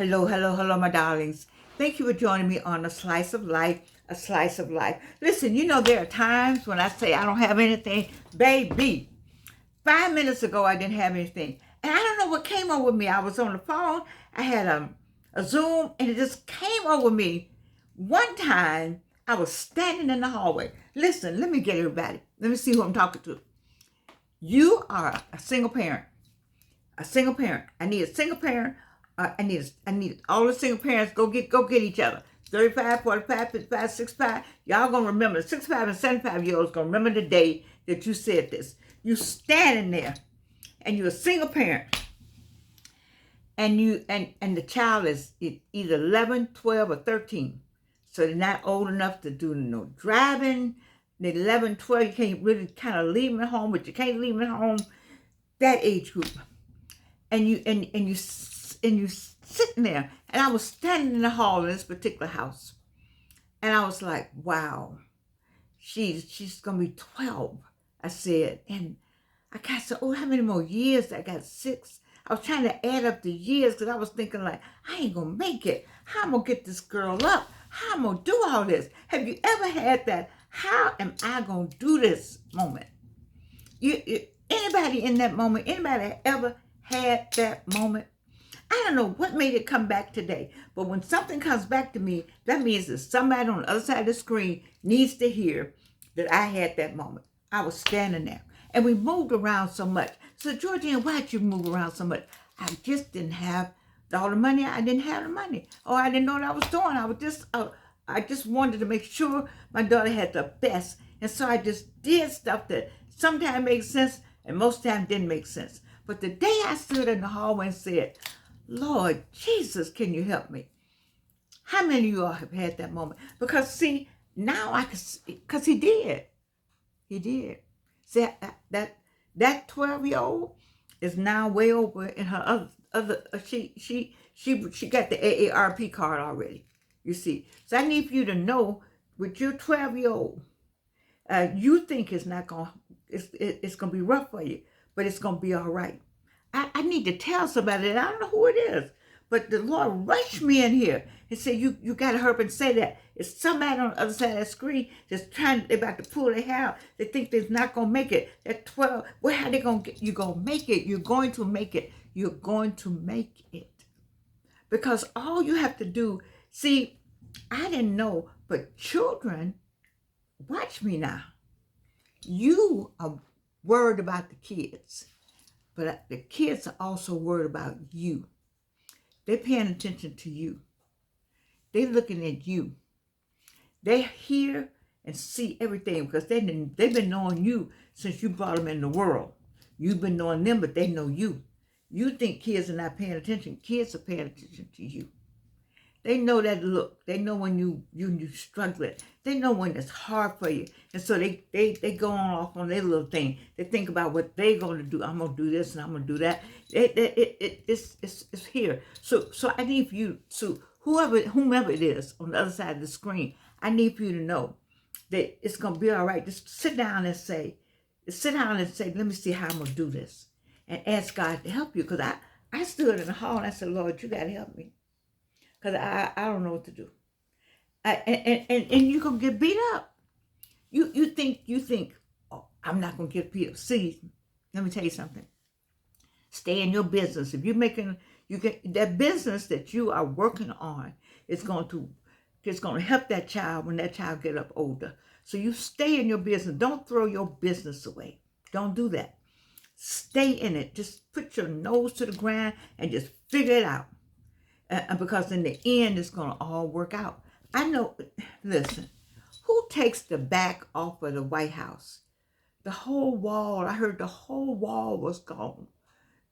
Hello, hello, hello, my darlings. Thank you for joining me on A Slice of Life, A Slice of Life. Listen, there are times when I say I don't have anything. Baby, 5 minutes ago I didn't have anything. And I don't know what came over me. I was on the phone, I had a Zoom, and it just came over me. One time, I was standing in the hallway. Listen, let me get everybody. Let me see who I'm talking to. You are a single parent. A single parent. I need a single parent. I need all the single parents go get each other. 35, 45, 55, 65. Y'all gonna remember. 65 and 75 year olds gonna remember the day that you said this. You standing there, and you're a single parent, and the child is either 11, 12, or 13. So they're not old enough to do no driving. They're 11, 12. You can't really kind of leave them at home, but you can't leave them at home. That age group, and you sitting there, and I was standing in the hall in this particular house, and I was like, wow, she's gonna be 12. I said, and I said, oh, how many more years? I got 6. I was trying to add up the years because I was thinking like, I ain't gonna make it. How I'm gonna get this girl up? How I'm gonna do all this? Have you ever had that? How am I gonna do this moment? Anybody in that moment? Anybody ever had that moment? I don't know what made it come back today, but when something comes back to me, that means that somebody on the other side of the screen needs to hear that I had that moment. I was standing there, and we moved around so much. So, Georgina, why'd you move around so much? I just didn't have all the money. I didn't have the money, or I didn't know what I was doing. I just wanted to make sure my daughter had the best, and so I just did stuff that sometimes made sense and most times didn't make sense. But the day I stood in the hallway and said, Lord Jesus, can you help me? How many of you all have had that moment? Because see, now I can see, because he did. He did. See, that 12-year-old is now way over in her other she got the AARP card already. You see. So I need for you to know, with your 12-year-old, you think it's gonna be rough for you, but it's gonna be all right. I need to tell somebody, and I don't know who it is, but the Lord rushed me in here and said, you got to hurry up and say that. It's somebody on the other side of the screen that's they're about to pull their hair out. They think they're not going to make it. At 12, well, how they going to get, you're going to make it. You're going to make it. You're going to make it. Because all you have to do, see, I didn't know, but children, watch me now. You are worried about the kids. But the kids are also worried about you. They're paying attention to you. They're looking at you. They hear and see everything because they've been knowing you since you brought them in the world. You've been knowing them, but they know you. You think kids are not paying attention. Kids are paying attention to you. They know that look. They know when you struggling. They know when it's hard for you. And so they go on off on their little thing. They think about what they're going to do. I'm going to do this and I'm going to do that. It's here. So I need for you, so whomever it is on the other side of the screen, I need for you to know that it's going to be all right. Just sit down and say, let me see how I'm going to do this. And ask God to help you. Because I stood in the hall and I said, Lord, you got to help me. Because I don't know what to do. And you're going to get beat up. You think, oh, I'm not going to get beat up. See, let me tell you something. Stay in your business. If you're making, that business that you are working on is going to help that child when that child get up older. So you stay in your business. Don't throw your business away. Don't do that. Stay in it. Just put your nose to the ground and just figure it out. Because in the end, it's going to all work out. I know, listen, who takes the back off of the White House? The whole wall, I heard the whole wall was gone.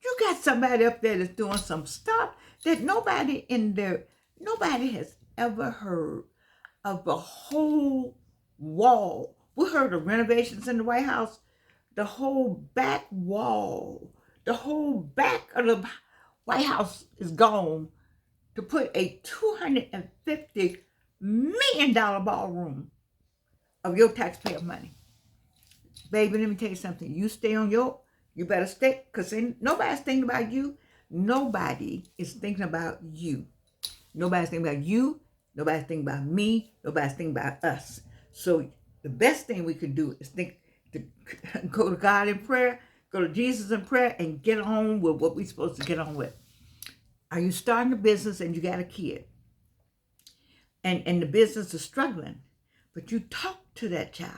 You got somebody up there that's doing some stuff that nobody has ever heard of. The whole wall. We heard of renovations in the White House. The whole back wall, the whole back of the White House is gone to put a $250 million ballroom of your taxpayer money. Baby, let me tell you something. You stay on you better stay, because nobody's thinking about you. Nobody is thinking about you. Nobody's thinking about you. Nobody's thinking about me. Nobody's thinking about us. So the best thing we could do is think to go to God in prayer, go to Jesus in prayer, and get on with what we're supposed to get on with. Are you starting a business and you got a kid, and the business is struggling, but you talk to that child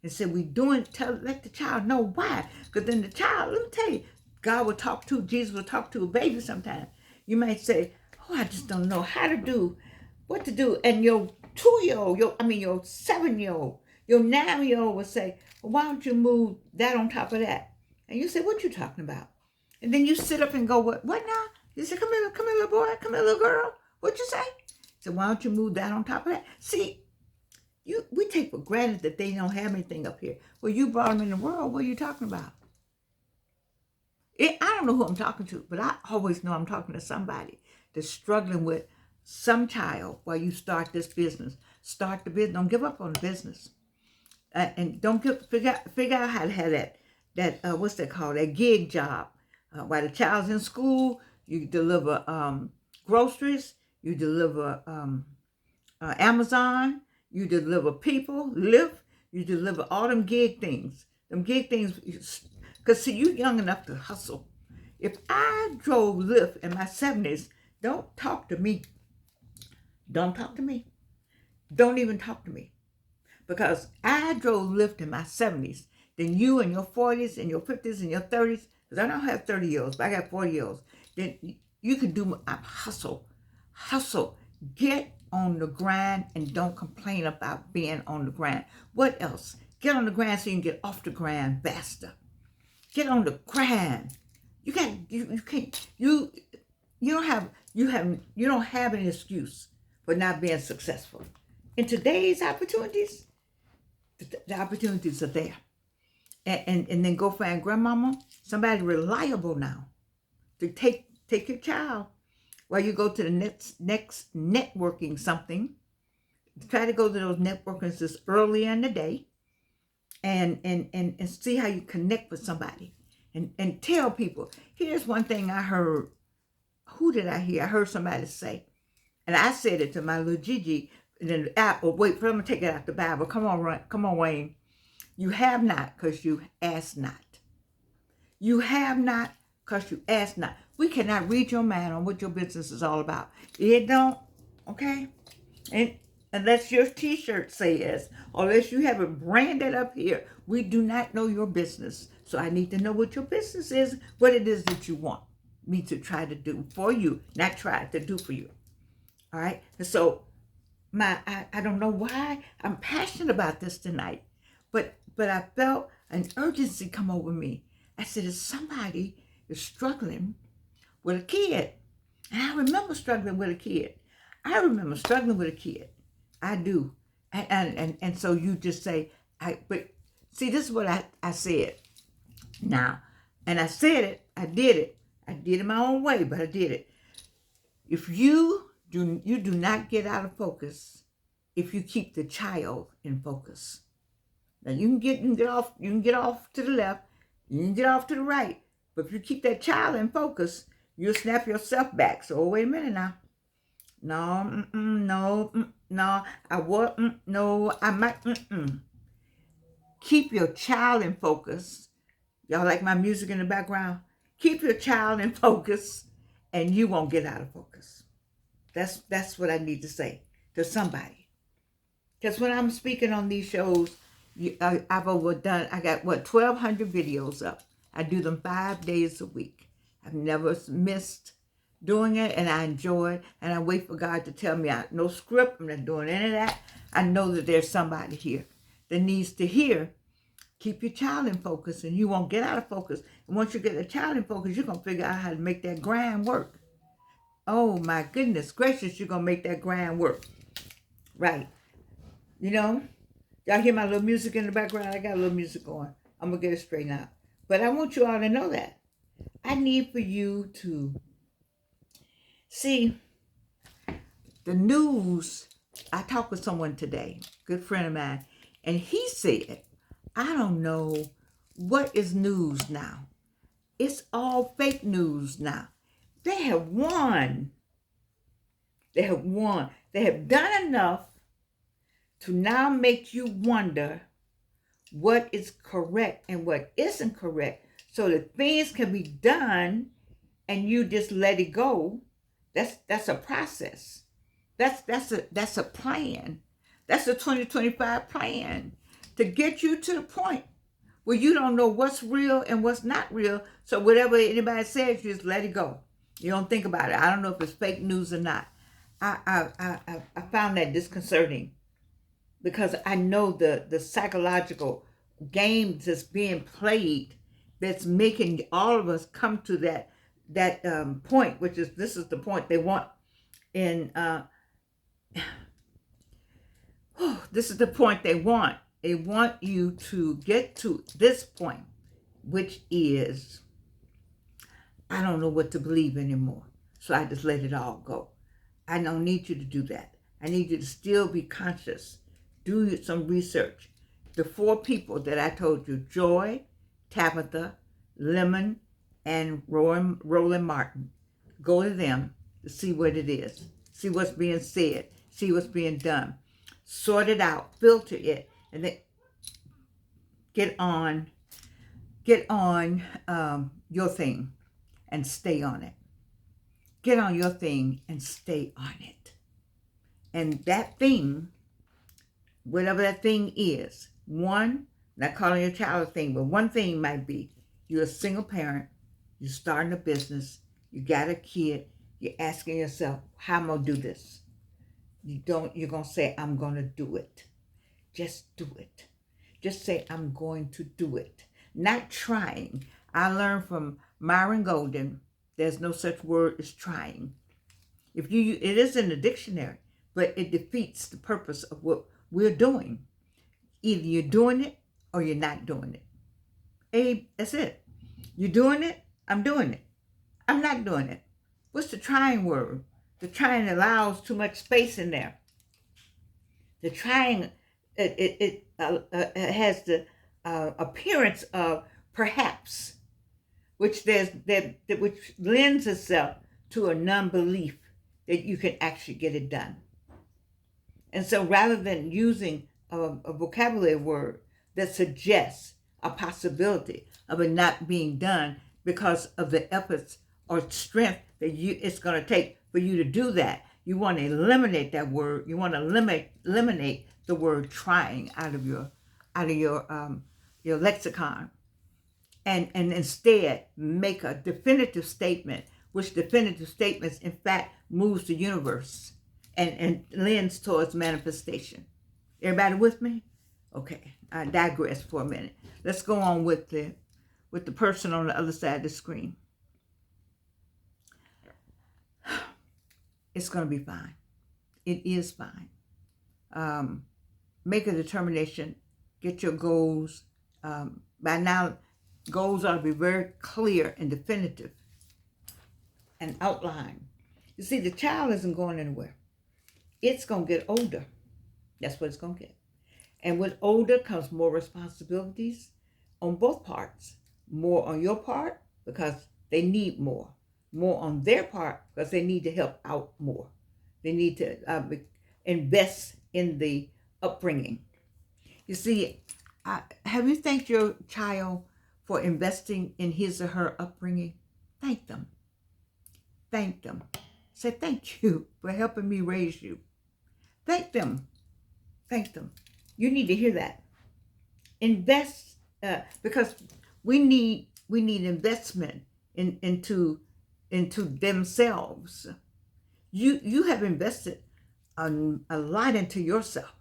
and say, let the child know why. Because then the child, let me tell you, God will talk to, Jesus will talk to a baby sometimes. You might say, oh, I just don't know what to do. And your 2-year-old, your 7-year-old, your 9-year-old will say, well, why don't you move that on top of that? And you say, what you talking about? And then you sit up and go, what now? You say, come here, little boy, come here, little girl. What you say? So why don't you move that on top of that? See, we take for granted that they don't have anything up here. Well, you brought them in the world. What are you talking about? I don't know who I'm talking to, but I always know I'm talking to somebody that's struggling with some child while you start this business. Start the business. Don't give up on the business. And don't figure out how to have that what's that called? That gig job. While the child's in school, you deliver groceries, you deliver Amazon, you deliver people, Lyft, you deliver all them gig things. Them gig things, because see, you young enough to hustle. If I drove Lyft in my 70s, don't talk to me. Don't talk to me. Don't even talk to me. Because I drove Lyft in my 70s, then you in your 40s and your 50s and your 30s, because I don't have 30-year-olds, but I got 40-year-olds, then you can do hustle. Get on the grind and don't complain about being on the grind. What else? Get on the grind so you can get off the grind faster. Get on the grind. You don't have an excuse for not being successful. In today's opportunities, the opportunities are there. And then go find grandmama, somebody reliable now, to take your child while you go to the next networking something. Try to go to those networkings this early in the day and see how you connect with somebody and tell people. Here's one thing I heard. Who did I hear? I heard somebody say, and I said it to my little Gigi, and then wait, I'm gonna take it out the Bible. Come on, Wayne. You have not because you ask not. You have not because you ask not. We cannot read your mind on what your business is all about. It don't, okay? And unless your t-shirt says, or unless you have it branded up here, we do not know your business. So I need to know what your business is, what it is that you want me to try to do for you, not try to do for you. All right? And so I don't know why I'm passionate about this tonight, but I felt an urgency come over me. I said, if somebody is struggling with a kid, and I remember struggling with a kid. I do. And so you just say, but see, this is what I said. Now, and I said it, I did it. I did it my own way, but I did it. If you do not get out of focus if you keep the child in focus. Now you can get off to the left, you can get off to the right, but if you keep that child in focus, you'll snap yourself back. So wait a minute now. I might. Keep your child in focus. Y'all like my music in the background? Keep your child in focus, and you won't get out of focus. That's what I need to say to somebody. Because when I'm speaking on these shows, I got 1,200 videos up. I do them 5 days a week. I've never missed doing it, and I enjoy it, and I wait for God to tell me. No script, I'm not doing any of that. I know that there's somebody here that needs to hear, keep your child in focus, and you won't get out of focus. And once you get the child in focus, you're going to figure out how to make that grind work. Oh, my goodness gracious, you're going to make that grind work. Right. You know? Y'all hear my little music in the background? I got a little music going. I'm going to get it straightened out. But I want you all to know that. I need for you to see the news. I talked with someone today, good friend of mine, and he said, I don't know what is news now. It's all fake news now. They have won They have won. They have done enough to now make you wonder what is correct and what isn't correct, so that things can be done and you just let it go. That's a process. That's a plan. That's a 2025 plan to get you to the point where you don't know what's real and what's not real. So whatever anybody says, you just let it go. You don't think about it. I don't know if it's fake news or not. I found that disconcerting, because I know the psychological games that's being played that's making all of us come to that point, which is, this is the point they want in this is the point they want. They want you to get to this point, which is, I don't know what to believe anymore, so I just let it all go. I don't need you to do that. I need you to still be conscious. Do some research. The 4 people that I told you, Joy, Tabitha, Lemon, and Roland Martin. Go to them to see what it is. See what's being said. See what's being done. Sort it out. Filter it. And then get on your thing and stay on it. Get on your thing and stay on it. And that thing, whatever that thing is, one, not calling your child a thing, but one thing might be, you're a single parent, you're starting a business, you got a kid, you're asking yourself, how am I gonna do this? You're gonna say, I'm gonna do it. Just do it. Just say, I'm going to do it. Not trying. I learned from Myron Golden, there's no such word as trying. It is in the dictionary, but it defeats the purpose of what we're doing. Either you're doing it or you're not doing it. Abe, that's it. You're doing it, I'm doing it. I'm not doing it. What's the trying word? The trying allows too much space in there. The trying, it has the appearance of perhaps, which lends itself to a non-belief that you can actually get it done. And so rather than using a vocabulary word that suggests a possibility of it not being done because of the efforts or strength that it's going to take for you to do that, you want to eliminate that word. You want to eliminate the word trying out of your lexicon, and instead make a definitive statement, which definitive statements in fact moves the universe and lends towards manifestation. Everybody with me? Okay, I digress for a minute. Let's go on with the person on the other side of the screen. It's going to be fine. It is fine. Make a determination. Get your goals. By now, goals ought to be very clear and definitive and outlined. You see, the child isn't going anywhere. It's going to get older. That's what it's going to get. And with older comes more responsibilities on both parts. More on your part because they need more. More on their part because they need to help out more. They need to invest in the upbringing. You see, have you thanked your child for investing in his or her upbringing? Thank them. Thank them. Say, thank you for helping me raise you. Thank them. Thank them. You need to hear that. Invest, because we need investment into themselves. You have invested a lot into yourself,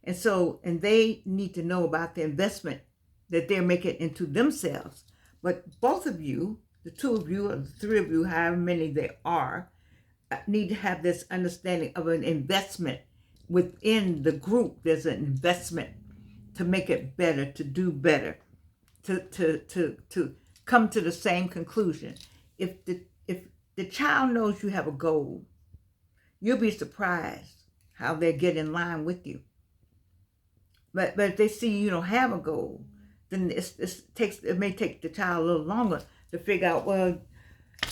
and they need to know about the investment that they're making into themselves. But both of you, the 2 of you or the 3 of you, however many there are, need to have this understanding of an investment within the group. There's an investment to make it better, to do better, to come to the same conclusion. If the child knows you have a goal, you'll be surprised how they get in line with you. But if they see you don't have a goal, then it may take the child a little longer to figure out, well,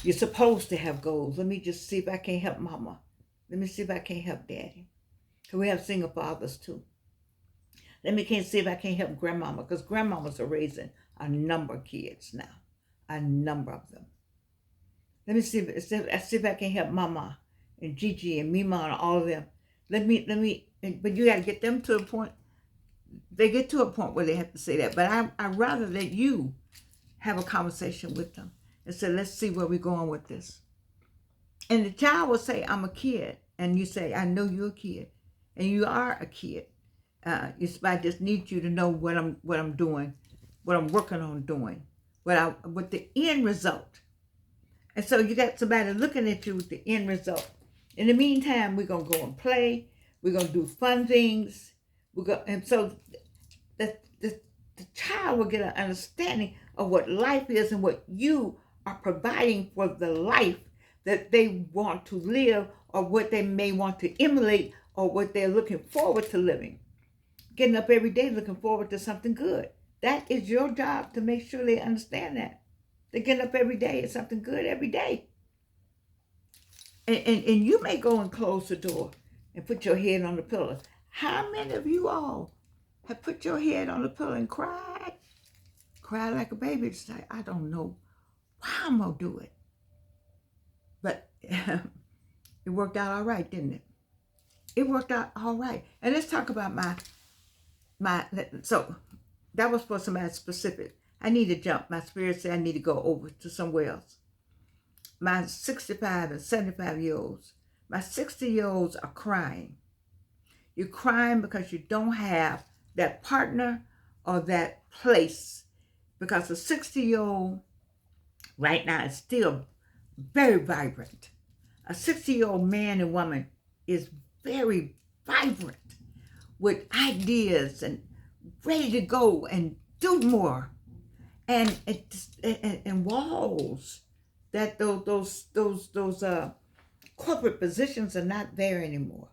you're supposed to have goals. Let me just see if I can help mama. Let me see if I can't help Daddy. Because we have single fathers too. Can't see if I can't help Grandmama, because grandmamas are raising a number of kids now. A number of them. Let me see if I can help Mama and Gigi and Mima and all of them. But you got to get them to a point. They get to a point where they have to say that. But I'd rather that you have a conversation with them and say, let's see where we're going with this. And the child will say, I'm a kid. And you say, I know you're a kid. And you are a kid. I just need you to know what I'm doing, what I'm working on doing, what the end result. And so you got somebody looking at you with the end result. In the meantime, we're gonna go and play. We're gonna do fun things. And so the child will get an understanding of what life is and what you are providing for the life that they want to live, or what they may want to emulate, or what they're looking forward to living. Getting up every day looking forward to something good. That is your job, to make sure they understand that. They're getting up every day at something good every day. And you may go and close the door and put your head on the pillow. How many of you all have put your head on the pillow and cried? Cried like a baby. It's like, I don't know how I'm going to do it. But it worked out all right, didn't it? It worked out all right. And let's talk about so that was for somebody specific. I need to jump. My spirit said I need to go over to somewhere else. My 65 and 75-year-olds, my 60-year-olds are crying. You're crying because you don't have that partner or that place, because a 60-year-old right now is still very vibrant. A 60-year-old man and woman is very vibrant with ideas and ready to go and do more, and walls that those corporate positions are not there anymore.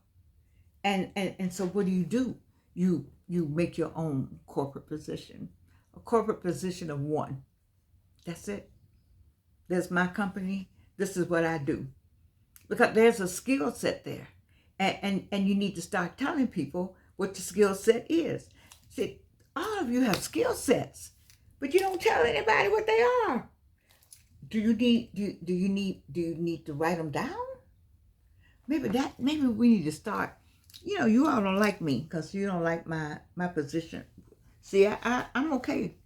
And so what do? You make your own corporate position, a corporate position of one. That's it. There's my company. This is what I do, because there's a skill set there, and you need to start telling people what the skill set is. See, all of you have skill sets, but you don't tell anybody what they are. Do you need to write them down? Maybe we need to start. You all don't like me because you don't like my position. See, I'm okay.